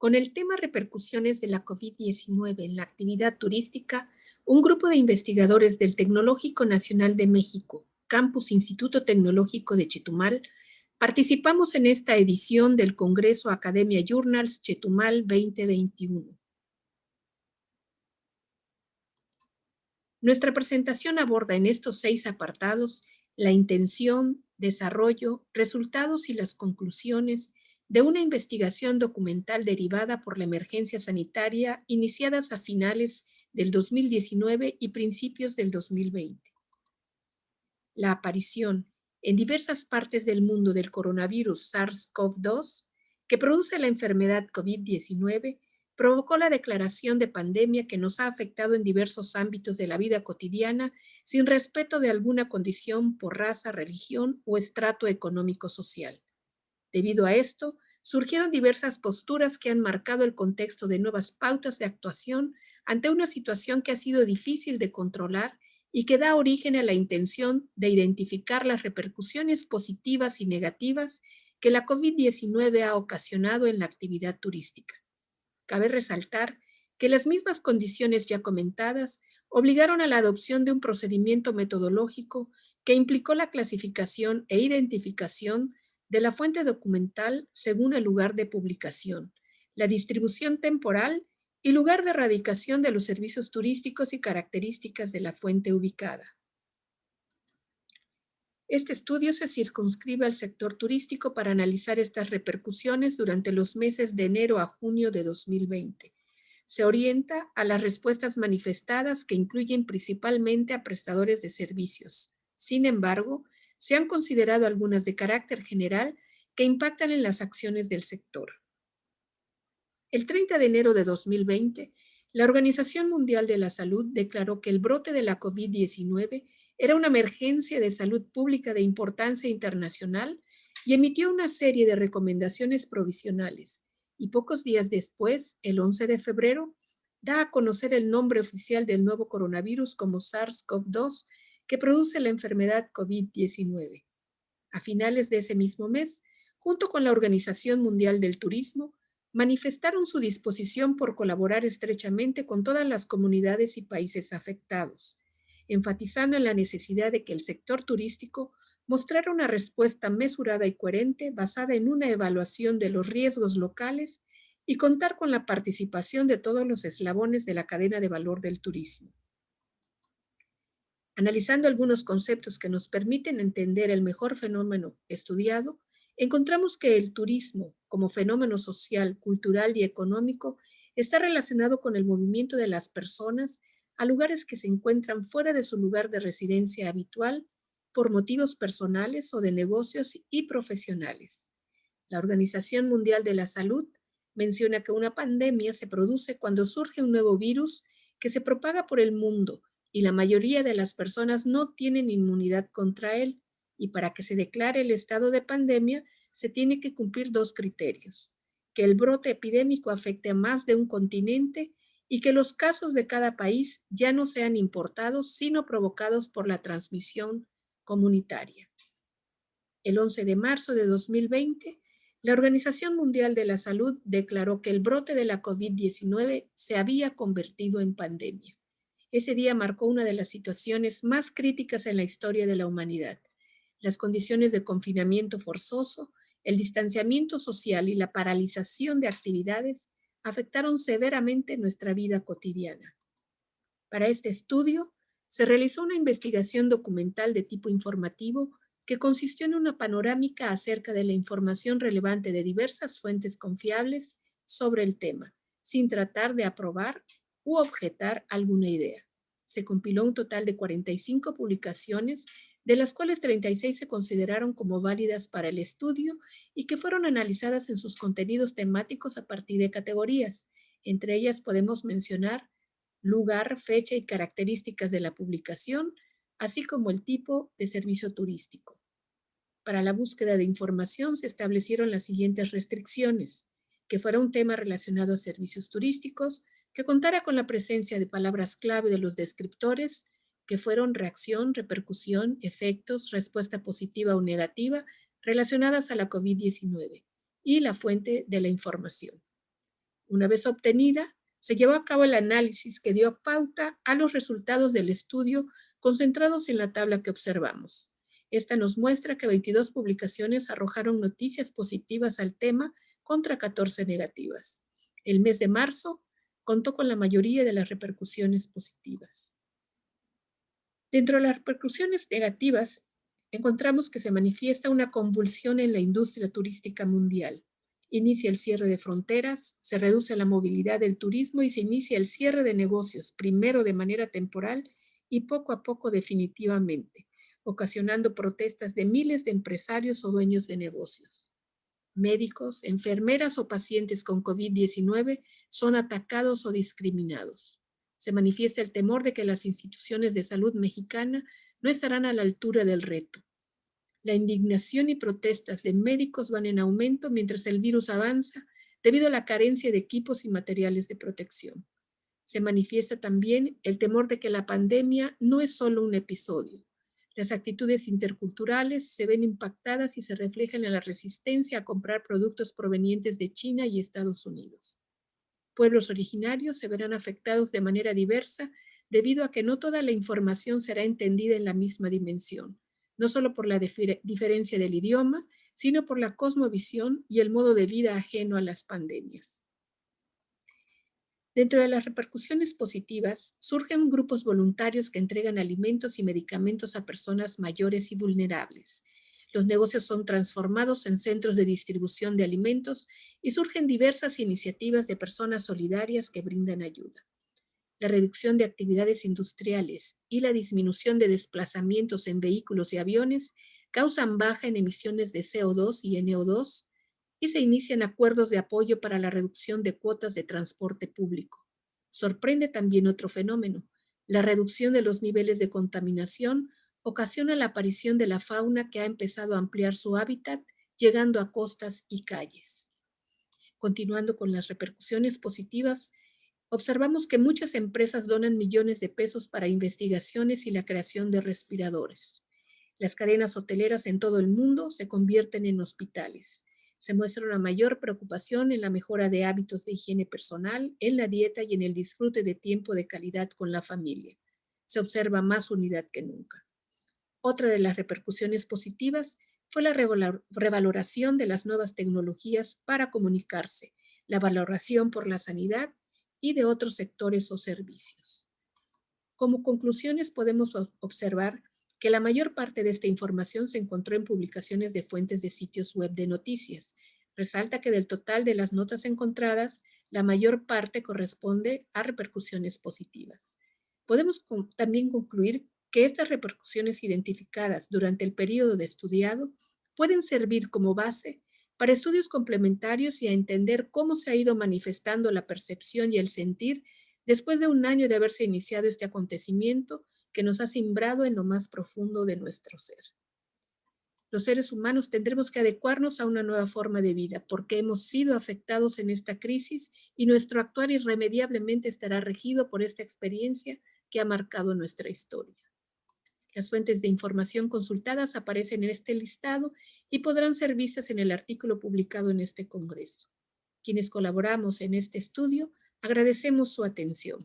Con el tema repercusiones de la COVID-19 en la actividad turística, un grupo de investigadores del Tecnológico Nacional de México, Campus Instituto Tecnológico de Chetumal, participamos en esta edición del Congreso Academia Journals Chetumal 2021. Nuestra presentación aborda en estos 6 apartados la intención, desarrollo, resultados y las conclusiones de una investigación documental derivada por la emergencia sanitaria iniciadas a finales del 2019 y principios del 2020. La aparición en diversas partes del mundo del coronavirus SARS-CoV-2 que produce la enfermedad COVID-19 provocó la declaración de pandemia que nos ha afectado en diversos ámbitos de la vida cotidiana sin respeto de alguna condición por raza, religión o estrato económico-social. Debido a esto, surgieron diversas posturas que han marcado el contexto de nuevas pautas de actuación ante una situación que ha sido difícil de controlar y que da origen a la intención de identificar las repercusiones positivas y negativas que la COVID-19 ha ocasionado en la actividad turística. Cabe resaltar que las mismas condiciones ya comentadas obligaron a la adopción de un procedimiento metodológico que implicó la clasificación e identificación de la fuente documental según el lugar de publicación, la distribución temporal y lugar de radicación de los servicios turísticos y características de la fuente ubicada. Este estudio se circunscribe al sector turístico para analizar estas repercusiones durante los meses de enero a junio de 2020. Se orienta a las respuestas manifestadas que incluyen principalmente a prestadores de servicios. Sin embargo, se han considerado algunas de carácter general que impactan en las acciones del sector. El 30 de enero de 2020, la Organización Mundial de la Salud declaró que el brote de la COVID-19 era una emergencia de salud pública de importancia internacional y emitió una serie de recomendaciones provisionales. Y pocos días después, el 11 de febrero, da a conocer el nombre oficial del nuevo coronavirus como SARS-CoV-2 que produce la enfermedad COVID-19. A finales de ese mismo mes, junto con la Organización Mundial del Turismo, manifestaron su disposición por colaborar estrechamente con todas las comunidades y países afectados, enfatizando en la necesidad de que el sector turístico mostrara una respuesta mesurada y coherente basada en una evaluación de los riesgos locales y contar con la participación de todos los eslabones de la cadena de valor del turismo. Analizando algunos conceptos que nos permiten entender el mejor fenómeno estudiado, encontramos que el turismo, como fenómeno social, cultural y económico, está relacionado con el movimiento de las personas a lugares que se encuentran fuera de su lugar de residencia habitual por motivos personales o de negocios y profesionales. La Organización Mundial de la Salud menciona que una pandemia se produce cuando surge un nuevo virus que se propaga por el mundo y la mayoría de las personas no tienen inmunidad contra él, y para que se declare el estado de pandemia se tiene que cumplir 2 criterios: que el brote epidémico afecte a más de un continente y que los casos de cada país ya no sean importados, sino provocados por la transmisión comunitaria. El 11 de marzo de 2020, la Organización Mundial de la Salud declaró que el brote de la COVID-19 se había convertido en pandemia. Ese día marcó una de las situaciones más críticas en la historia de la humanidad. Las condiciones de confinamiento forzoso, el distanciamiento social y la paralización de actividades afectaron severamente nuestra vida cotidiana. Para este estudio, se realizó una investigación documental de tipo informativo que consistió en una panorámica acerca de la información relevante de diversas fuentes confiables sobre el tema, sin tratar de aprobar u objetar alguna idea. Se compiló un total de 45 publicaciones, de las cuales 36 se consideraron como válidas para el estudio y que fueron analizadas en sus contenidos temáticos a partir de categorías. Entre ellas podemos mencionar lugar, fecha y características de la publicación, así como el tipo de servicio turístico. Para la búsqueda de información se establecieron las siguientes restricciones: que fuera un tema relacionado a servicios turísticos, que contara con la presencia de palabras clave de los descriptores, que fueron reacción, repercusión, efectos, respuesta positiva o negativa relacionadas a la COVID-19 y la fuente de la información. Una vez obtenida, se llevó a cabo el análisis que dio pauta a los resultados del estudio concentrados en la tabla que observamos. Esta nos muestra que 22 publicaciones arrojaron noticias positivas al tema contra 14 negativas. El mes de marzo contó con la mayoría de las repercusiones positivas. Dentro de las repercusiones negativas, encontramos que se manifiesta una convulsión en la industria turística mundial. Inicia el cierre de fronteras, se reduce la movilidad del turismo y se inicia el cierre de negocios, primero de manera temporal y poco a poco definitivamente, ocasionando protestas de miles de empresarios o dueños de negocios. Médicos, enfermeras o pacientes con COVID-19 son atacados o discriminados. Se manifiesta el temor de que las instituciones de salud mexicana no estarán a la altura del reto. La indignación y protestas de médicos van en aumento mientras el virus avanza debido a la carencia de equipos y materiales de protección. Se manifiesta también el temor de que la pandemia no es solo un episodio. Las actitudes interculturales se ven impactadas y se reflejan en la resistencia a comprar productos provenientes de China y Estados Unidos. Pueblos originarios se verán afectados de manera diversa debido a que no toda la información será entendida en la misma dimensión, no solo por la diferencia del idioma, sino por la cosmovisión y el modo de vida ajeno a las pandemias. Dentro de las repercusiones positivas, surgen grupos voluntarios que entregan alimentos y medicamentos a personas mayores y vulnerables. Los negocios son transformados en centros de distribución de alimentos y surgen diversas iniciativas de personas solidarias que brindan ayuda. La reducción de actividades industriales y la disminución de desplazamientos en vehículos y aviones causan baja en emisiones de CO2 y NO2 y se inician acuerdos de apoyo para la reducción de cuotas de transporte público. Sorprende también otro fenómeno. La reducción de los niveles de contaminación ocasiona la aparición de la fauna que ha empezado a ampliar su hábitat, llegando a costas y calles. Continuando con las repercusiones positivas, observamos que muchas empresas donan millones de pesos para investigaciones y la creación de respiradores. Las cadenas hoteleras en todo el mundo se convierten en hospitales. Se muestra una mayor preocupación en la mejora de hábitos de higiene personal, en la dieta y en el disfrute de tiempo de calidad con la familia. Se observa más unidad que nunca. Otra de las repercusiones positivas fue la revaloración de las nuevas tecnologías para comunicarse, la valoración por la sanidad y de otros sectores o servicios. Como conclusiones podemos observar que la mayor parte de esta información se encontró en publicaciones de fuentes de sitios web de noticias. Resalta que del total de las notas encontradas, la mayor parte corresponde a repercusiones positivas. Podemos también concluir que estas repercusiones identificadas durante el periodo de estudiado pueden servir como base para estudios complementarios y a entender cómo se ha ido manifestando la percepción y el sentir después de un año de haberse iniciado este acontecimiento que nos ha simbrado en lo más profundo de nuestro ser. Los seres humanos tendremos que adecuarnos a una nueva forma de vida porque hemos sido afectados en esta crisis y nuestro actuar irremediablemente estará regido por esta experiencia que ha marcado nuestra historia. Las fuentes de información consultadas aparecen en este listado y podrán ser vistas en el artículo publicado en este congreso. Quienes colaboramos en este estudio, agradecemos su atención.